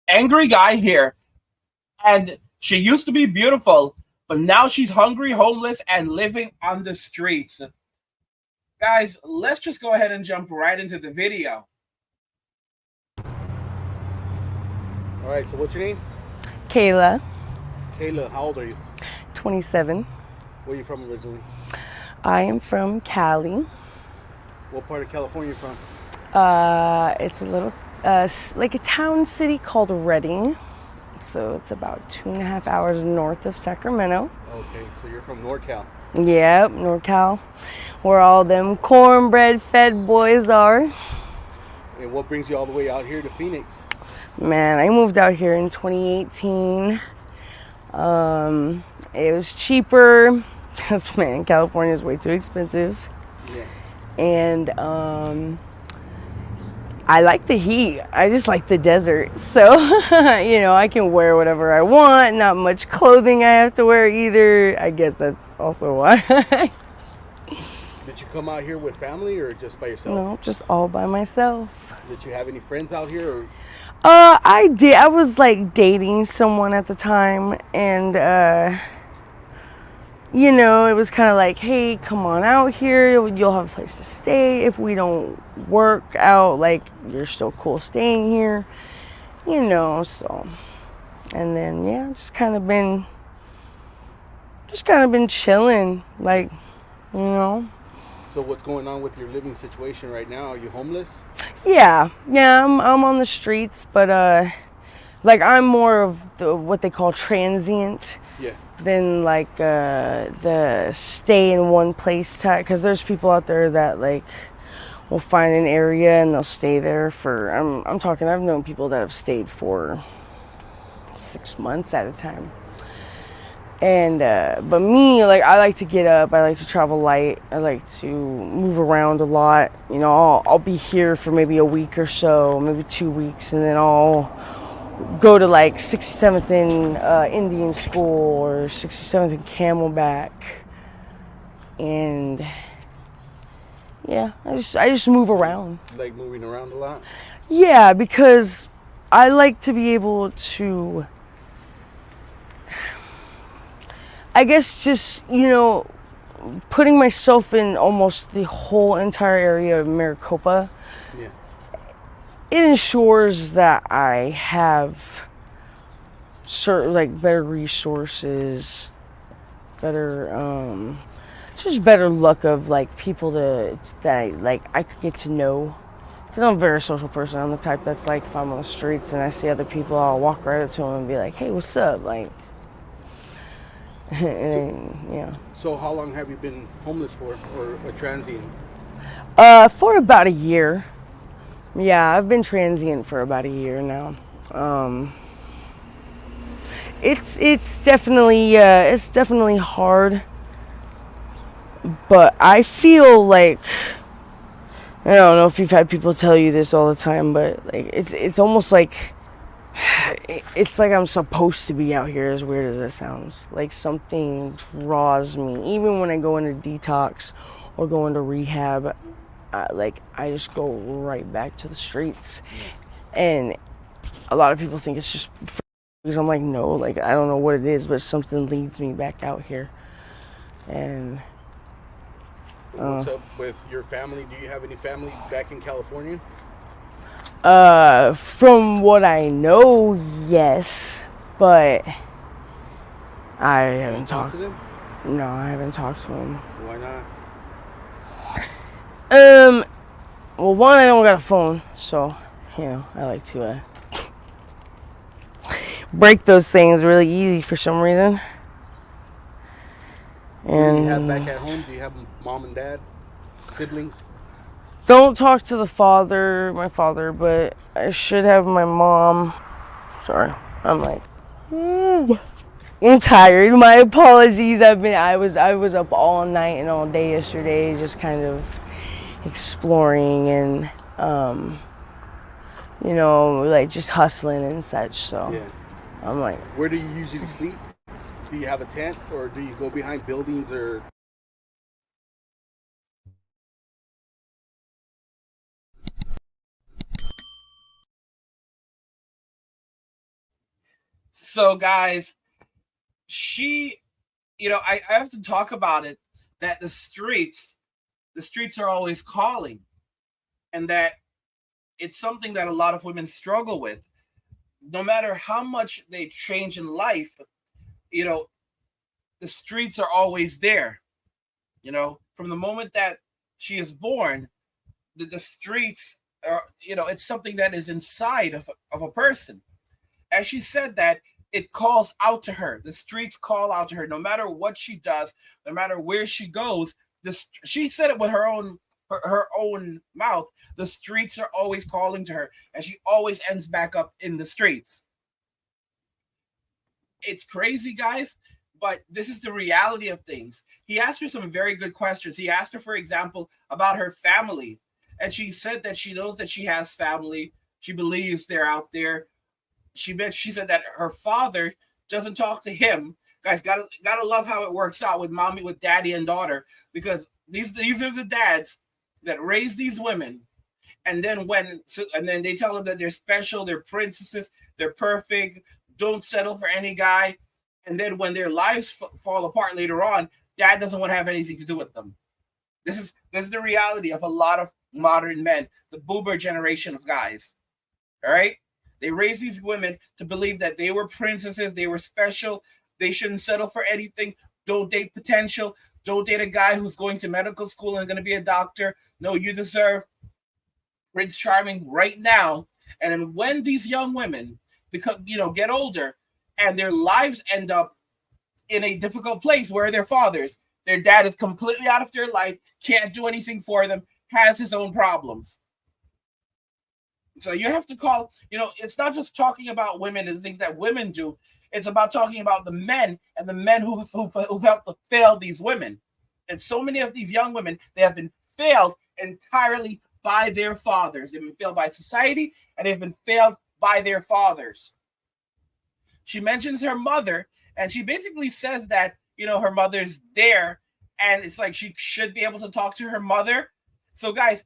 angry guy here, and she used to be beautiful, but now she's hungry, homeless, and living on the streets. Guys, let's just go ahead and jump right into the video. All right, so what's your name? Kayla, Kayla, how old are you? 27. Where are you from originally? I am from Cali. What part of California are you from? It's a little, like a town city called Redding. So it's about 2.5 hours north of Sacramento. Okay, so you're from NorCal. Yep, NorCal, where all them cornbread fed boys are. And what brings you all the way out here to Phoenix? Man, I moved out here in 2018. It was cheaper because, man, California is way too expensive. Yeah. And I like the heat. I just like the desert. So, I can wear whatever I want. Not much clothing I have to wear either. I guess that's also why. Did you come out here with family or just by yourself? No, just all by myself. Did you have any friends out here? Or? I did. I was like dating someone at the time, and it was kind of like, hey, come on out here. You'll have a place to stay. If we don't work out, like, you're still cool staying here, so. And then, yeah, just kind of been chilling, like, So what's going on with your living situation right now? Are you homeless? Yeah, I'm on the streets, but, like, I'm more of what they call transient. Yeah. Than like the stay in one place type, because there's people out there that like will find an area and they'll stay there for I've known people that have stayed for 6 months at a time. And but me, like, I like to get up, I like to travel light, I like to move around a lot. I'll be here for maybe a week or so, maybe 2 weeks, and then I'll go to like 67th in Indian School or 67th in Camelback, and yeah, I just move around. Like moving around a lot? Yeah, because I like to be able to, I guess, just putting myself in almost the whole entire area of Maricopa. Yeah. It ensures that I have certain, like, better resources, better, just better luck of like people that I could get to know. Because I'm a very social person. I'm the type that's like, if I'm on the streets and I see other people, I'll walk right up to them and be like, hey, what's up? Like, yeah. So how long have you been homeless for, or a transient? For about a year. Yeah, I've been transient for about a year now. It's definitely hard, but I feel like, I don't know if you've had people tell you this all the time, but like it's almost like it's like I'm supposed to be out here, as weird as that sounds. Like something draws me, even when I go into detox or go into rehab. I just go right back to the streets, and a lot of people think it's just because I'm like, no, like, I don't know what it is, but something leads me back out here. And what's up with your family? Do you have any family back in California? from what I know, yes, but I haven't talked talked to them. No, I haven't talked to him. Why not? Well, one, I don't got a phone, so I like to break those things really easy for some reason. What do you have back at home? Do you have mom and dad, siblings? Don't talk to my father, but I should have my mom. Sorry, I'm like, I'm tired. My apologies. I was up all night and all day yesterday, just kind of exploring and like just hustling and such. So Yeah. I'm like, Where do you usually sleep? Do you have a tent, or do you go behind buildings, or So, guys, she, I have to talk about it, that the streets are always calling, and that it's something that a lot of women struggle with. No matter how much they change in life, the streets are always there. From the moment that she is born, the streets are, it's something that is inside of a person. As she said, that it calls out to her. The streets call out to her, no matter what she does, no matter where she goes. She said it with her own mouth. The streets are always calling to her, and she always ends back up in the streets. It's crazy, guys, but this is the reality of things. He asked her some very good questions. He asked her, for example, about her family, and she said that she knows that she has family. She believes they're out there. She said that her father doesn't talk to him. Guys, gotta love how it works out with daddy and daughter, because these are the dads that raise these women, and then they tell them that they're special, they're princesses, they're perfect, don't settle for any guy, and then when their lives fall apart later on, dad doesn't want to have anything to do with them. This is the reality of a lot of modern men, the boomer generation of guys. All right, they raise these women to believe that they were princesses, they were special, they shouldn't settle for anything. Don't date potential. Don't date a guy who's going to medical school and going to be a doctor. No, you deserve Prince Charming right now. And then when these young women get older, and their lives end up in a difficult place, where their fathers, their dad is completely out of their life, can't do anything for them, has his own problems. So you have to call, it's not just talking about women and things that women do. It's about talking about the men, and the men who helped to fail these women. And so many of these young women, they have been failed entirely by their fathers. They've been failed by society, and they've been failed by their fathers. She mentions her mother, and she basically says that, her mother's there, and it's like she should be able to talk to her mother. So, guys,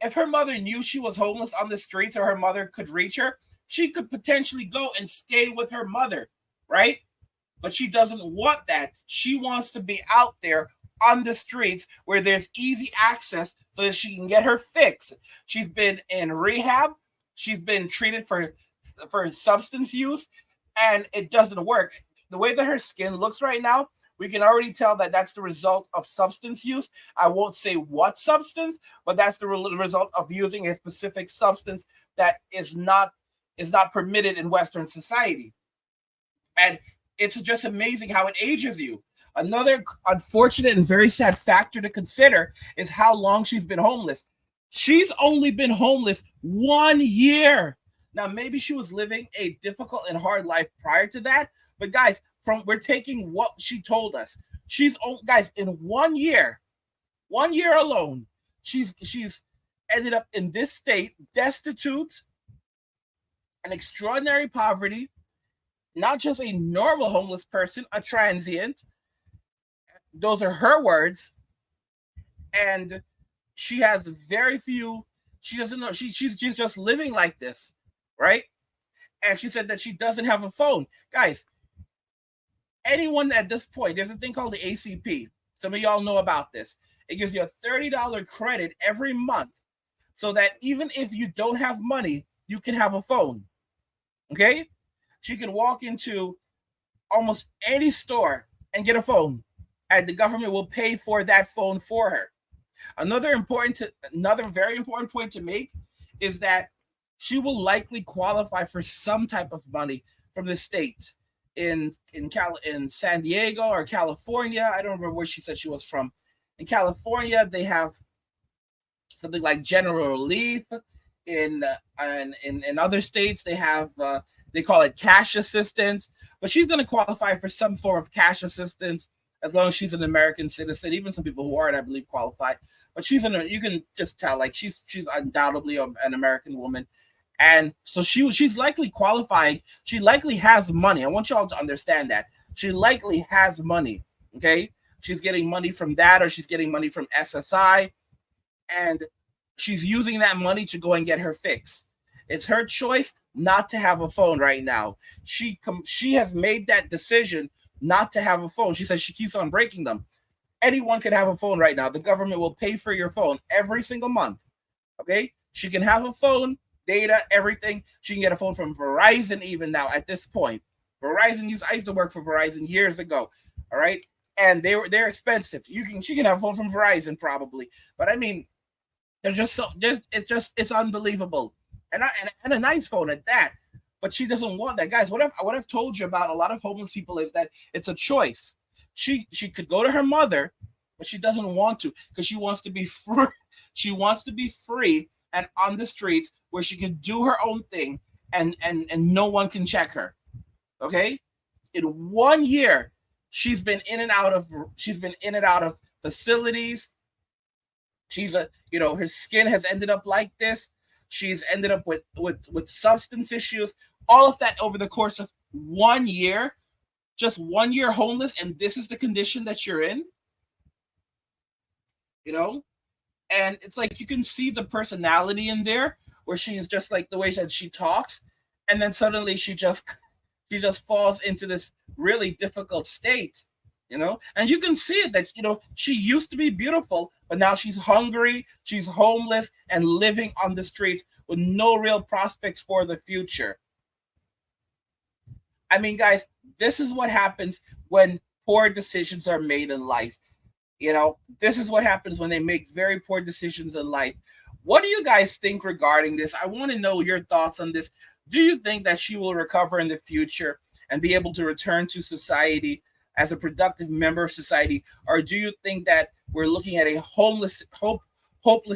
if her mother knew she was homeless on the streets, or her mother could reach her, she could potentially go and stay with her mother, right? But she doesn't want that. She wants to be out there on the streets where there's easy access so that she can get her fix. She's been in rehab. She's been treated for substance use, and it doesn't work. The way that her skin looks right now, we can already tell that that's the result of substance use. I won't say what substance, but that's the result of using a specific substance that is not permitted in Western society. And it's just amazing how it ages you. Another unfortunate and very sad factor to consider is how long she's been homeless. She's only been homeless 1 year. Now, maybe she was living a difficult and hard life prior to that, but guys, we're taking what she told us. Guys, in 1 year alone, she's ended up in this state, destitute, an extraordinary poverty, not just a normal homeless person, a transient. Those are her words. And she has very few, she doesn't know, she's just living like this, right? And she said that she doesn't have a phone. Guys, anyone at this point, there's a thing called the ACP. Some of y'all know about this. It gives you a $30 credit every month so that even if you don't have money, you can have a phone. Okay? She can walk into almost any store and get a phone, and the government will pay for that phone for her. Another very important point to make is that she will likely qualify for some type of money from the state in San Diego or California. I don't remember where she said she was from. In California, they have something like general relief. In other states, they have they call it cash assistance. But she's going to qualify for some form of cash assistance as long as she's an American citizen. Even some people who aren't, I believe, qualify. But you can just tell, like, she's undoubtedly an American woman. And so she's likely qualifying. She likely has money. I want y'all to understand that. She likely has money, okay? She's getting money from that, or she's getting money from SSI, and she's using that money to go and get her fix. It's her choice, not to have a phone right now. She has made that decision not to have a phone. She says she keeps on breaking them. Anyone can have a phone right now. The government will pay for your phone every single month. Okay? She can have a phone, data, everything. She can get a phone from Verizon even now at this point. Verizon I used to work for Verizon years ago. All right? And they're expensive. She can have a phone from Verizon probably. But I mean, they're just it's unbelievable. And a nice phone at that. But she doesn't want that. Guys, what I've told you about a lot of homeless people is that it's a choice. She could go to her mother, but she doesn't want to because she wants to be free. She wants to be free and on the streets where she can do her own thing and no one can check her. Okay? In 1 year, she's been in and out of facilities. Her skin has ended up like this. She's ended up with substance issues. All of that over the course of 1 year. Just 1 year homeless, and this is the condition that you're in. And it's like you can see the personality in there, where she's just like the way that she talks, and then suddenly she just falls into this really difficult state. And you can see it that she used to be beautiful, but now she's hungry, she's homeless, and living on the streets with no real prospects for the future. I mean, guys, this is what happens when poor decisions are made in life. This is what happens when they make very poor decisions in life. What do you guys think regarding this? I want to know your thoughts on this. Do you think that she will recover in the future and be able to return to society as a productive member of society? Or do you think that we're looking at a hopeless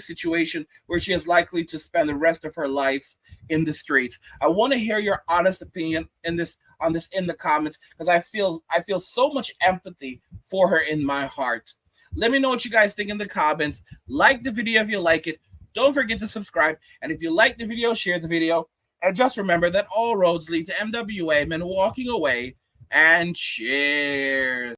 situation where she is likely to spend the rest of her life in the streets? I want to hear your honest opinion on this in the comments, because I feel so much empathy for her in my heart. Let me know what you guys think in the comments. Like the video if you like it. Don't forget to subscribe. And if you like the video, share the video. And just remember that all roads lead to MWA, men walking away. And cheers.